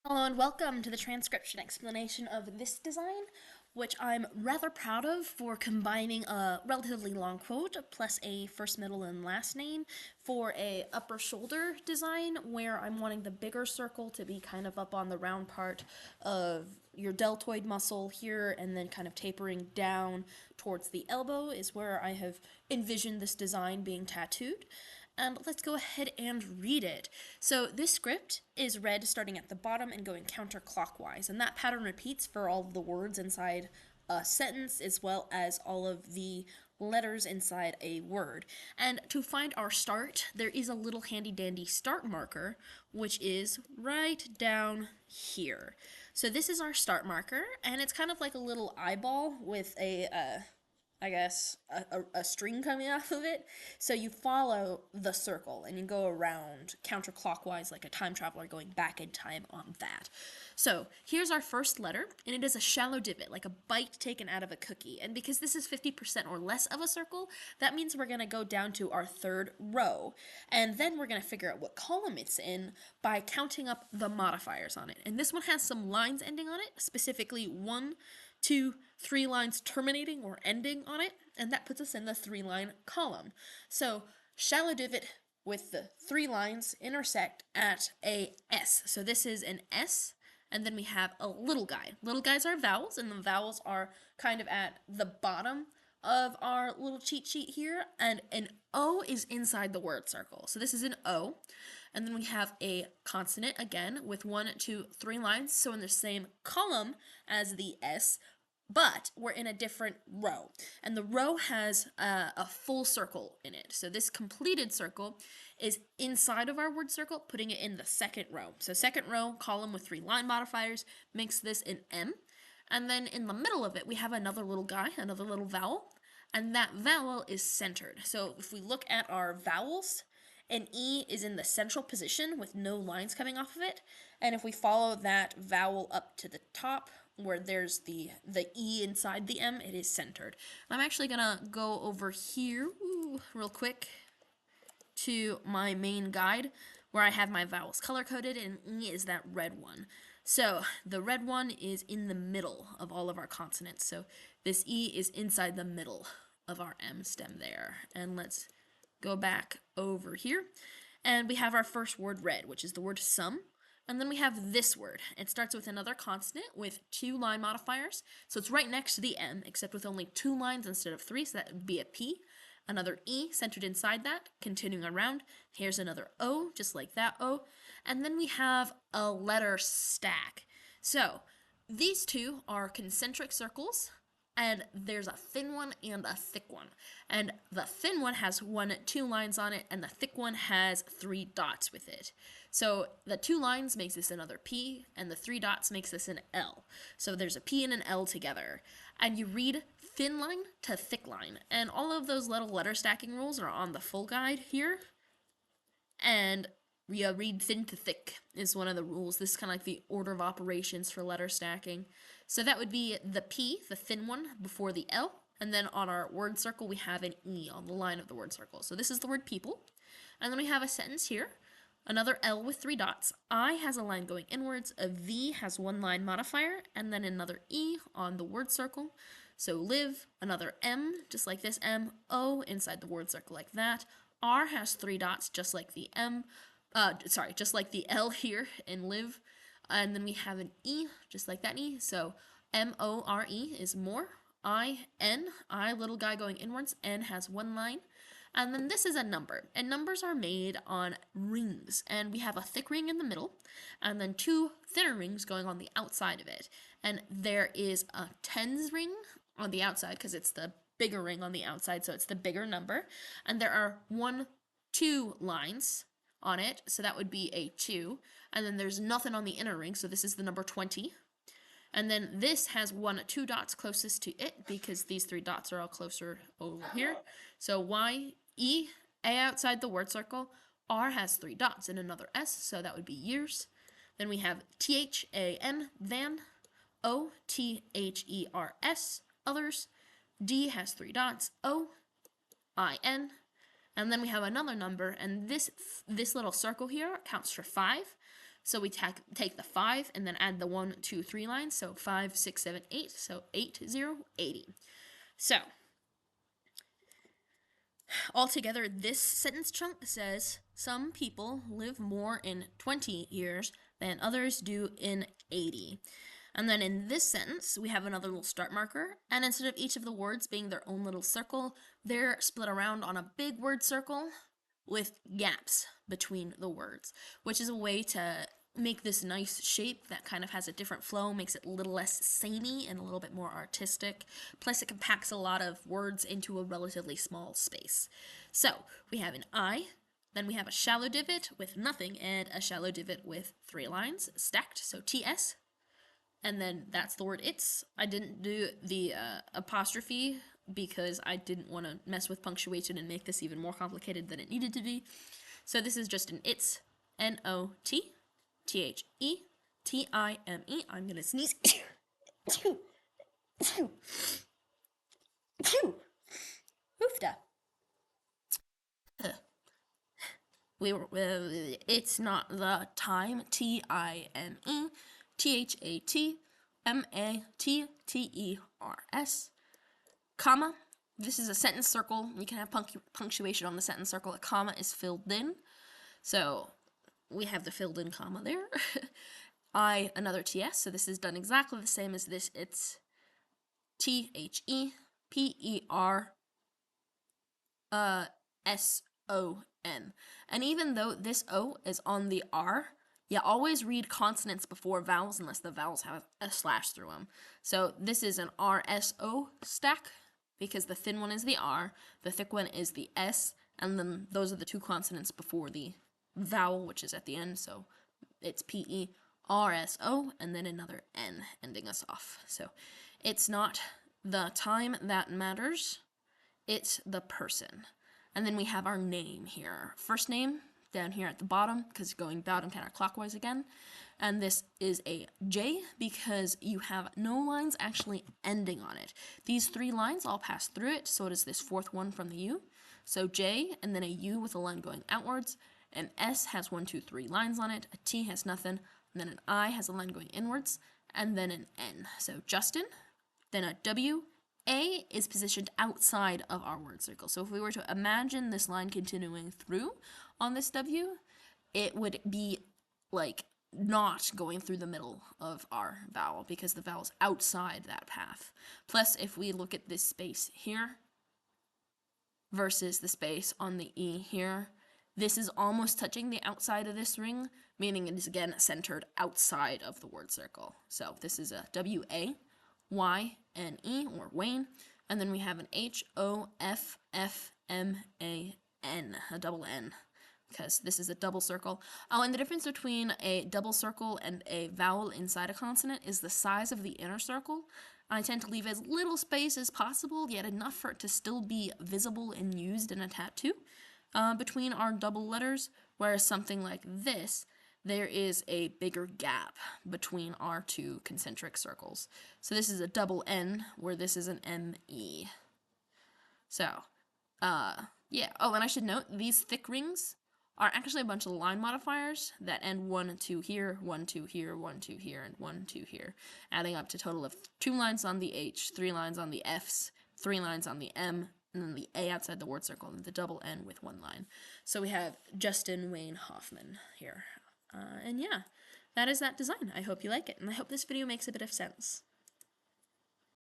Hello and welcome to the transcription explanation of this design, which I'm rather proud of for combining a relatively long quote plus a first, middle, and last name for a upper shoulder design where I'm wanting the bigger circle to be kind of up on the round part of your deltoid muscle here and then kind of tapering down towards the elbow is where I have envisioned this design being tattooed. And let's go ahead and read it. So this script is read starting at the bottom and going counterclockwise, and that pattern repeats for all of the words inside a sentence as well as all of the letters inside a word. And to find our start, there is a little handy dandy start marker, which is right down here. So this is our start marker, and it's kind of like a little eyeball with a string coming off of it. So you follow the circle and you go around counterclockwise like a time traveler going back in time on that. So here's our first letter, and it is a shallow divot, like a bite taken out of a cookie. And because this is 50% or less of a circle, that means we're going to go down to our third row. And then we're going to figure out what column it's in by counting up the modifiers on it. And this one has some lines ending on it, specifically 1, 2, 3 lines terminating or ending on it, and that puts us in the 3-line column. So shallow divot with the 3 lines intersect at a S. So this is an S, and then we have a little guy. Little guys are vowels, and the vowels are kind of at the bottom of our little cheat sheet here, and an O is inside the word circle. So this is an O, and then we have a consonant again with 1, 2, 3 lines, so in the same column as the S, but we're in a different row, and the row has a full circle in it. So this completed circle is inside of our word circle, putting it in the second row. So second row, column with 3 line modifiers, makes this an M. And then in the middle of it, we have another little guy, another little vowel, and that vowel is centered. So if we look at our vowels, an E is in the central position with no lines coming off of it. And if we follow that vowel up to the top, where there's the E inside the M, it is centered. I'm actually gonna go over here real quick to my main guide where I have my vowels color-coded, and E is that red one. So the red one is in the middle of all of our consonants. So this E is inside the middle of our M stem there. And let's go back over here. And we have our first word read, which is the word sum. And then we have this word. It starts with another consonant with 2 line modifiers. So it's right next to the M, except with only 2 lines instead of 3, so that would be a P. Another E centered inside that, continuing around. Here's another O, just like that O. And then we have a letter stack. So these two are concentric circles, and there's a thin one and a thick one. And the thin one has 1, 2 lines on it, and the thick one has 3 dots with it. So the 2 lines makes this another P, and the 3 dots makes this an L. So there's a P and an L together. And you read thin line to thick line. And all of those little letter stacking rules are on the full guide here. And read thin to thick is one of the rules. This is kind of like the order of operations for letter stacking. So that would be the P, the thin one, before the L. And then on our word circle, we have an E on the line of the word circle. So this is the word people. And then we have a sentence here. Another L with 3 dots. I has a line going inwards. A V has 1 line modifier. And then another E on the word circle. So live, another M, just like this M. O inside the word circle like that. R has 3 dots, just like the M. Just like the L here in live. And then we have an E, just like that E. So M-O-R-E is more. I-N, I, little guy going inwards. N has 1 line. And then this is a number. And numbers are made on rings. And we have a thick ring in the middle. And then 2 thinner rings going on the outside of it. And there is a tens ring on the outside because it's the bigger ring on the outside. So it's the bigger number. And there are 1, 2 lines on it, so that would be a 2, and then there's nothing on the inner ring, so this is the number 20, and then this has 1, 2 dots closest to it, because these 3 dots are all closer over here, so Y, E, A outside the word circle, R has 3 dots and another S, so that would be years, then we have T-H-A-N, than, O, T-H-E-R-S, others, D has 3 dots, O, I-N, and then we have another number, and this little circle here counts for 5. So we take the 5 and then add the 1, 2, 3 lines. So 5, 6, 7, 8. So 8, 0, 80. So altogether, this sentence chunk says, some people live more in 20 years than others do in 80. And then in this sentence, we have another little start marker, and instead of each of the words being their own little circle, they're split around on a big word circle with gaps between the words, which is a way to make this nice shape that kind of has a different flow, makes it a little less samey and a little bit more artistic. Plus, it compacts a lot of words into a relatively small space. So we have an I, then we have a shallow divot with nothing, and a shallow divot with 3 lines stacked, so TS. And then that's the word it's. I didn't do the apostrophe because I didn't want to mess with punctuation and make this even more complicated than it needed to be. So this is just an it's, N-O-T, T-H-E-T-I-M-E. I'm going to sneeze. Oofda. It's not the time, T-I-M-E, T-H-A-T-M-A-T-T-E-R-S, comma. This is a sentence circle. You can have punctuation on the sentence circle. A comma is filled in. So we have the filled in comma there. I, another TS. So this is done exactly the same as this. It's T-H-E-P-E-R-S-O-N. And even though this O is on the R, you always read consonants before vowels unless the vowels have a slash through them. So this is an R-S-O stack because the thin one is the R, the thick one is the S, and then those are the 2 consonants before the vowel, which is at the end. So it's P-E-R-S-O, and then another N ending us off. So it's not the time that matters, it's the person. And then we have our name here. First name down here at the bottom, because going bottom counterclockwise again. And this is a J because you have no lines actually ending on it. These 3 lines all pass through it, so does this 4th one from the U. So J, and then a U with a line going outwards. An S has 1, 2, 3 lines on it. A T has nothing. And then an I has a line going inwards. And then an N. So Justin, then a W. A is positioned outside of our word circle. So if we were to imagine this line continuing through on this W, it would be like not going through the middle of our vowel because the vowel's outside that path. Plus, if we look at this space here versus the space on the E here, this is almost touching the outside of this ring, meaning it is again centered outside of the word circle. So this is a W-A. Y-N-E, or Wayne, and then we have an H-O-F-F-M-A-N, a double N, because this is a double circle. Oh, and the difference between a double circle and a vowel inside a consonant is the size of the inner circle. I tend to leave as little space as possible, yet enough for it to still be visible and used in a tattoo between our double letters, whereas something like this, there is a bigger gap between our 2 concentric circles. So this is a double N, where this is an M-E. So, yeah. Oh, and I should note, these thick rings are actually a bunch of line modifiers that end 1, 2 here, 1, 2 here, 1, 2 here, and 1, 2 here, adding up to a total of 2 lines on the H, 3 lines on the F's, 3 lines on the M, and then the A outside the word circle, and the double N with 1 line. So we have Justin Wayne Hoffman here. And yeah, that is that design. I hope you like it, and I hope this video makes a bit of sense.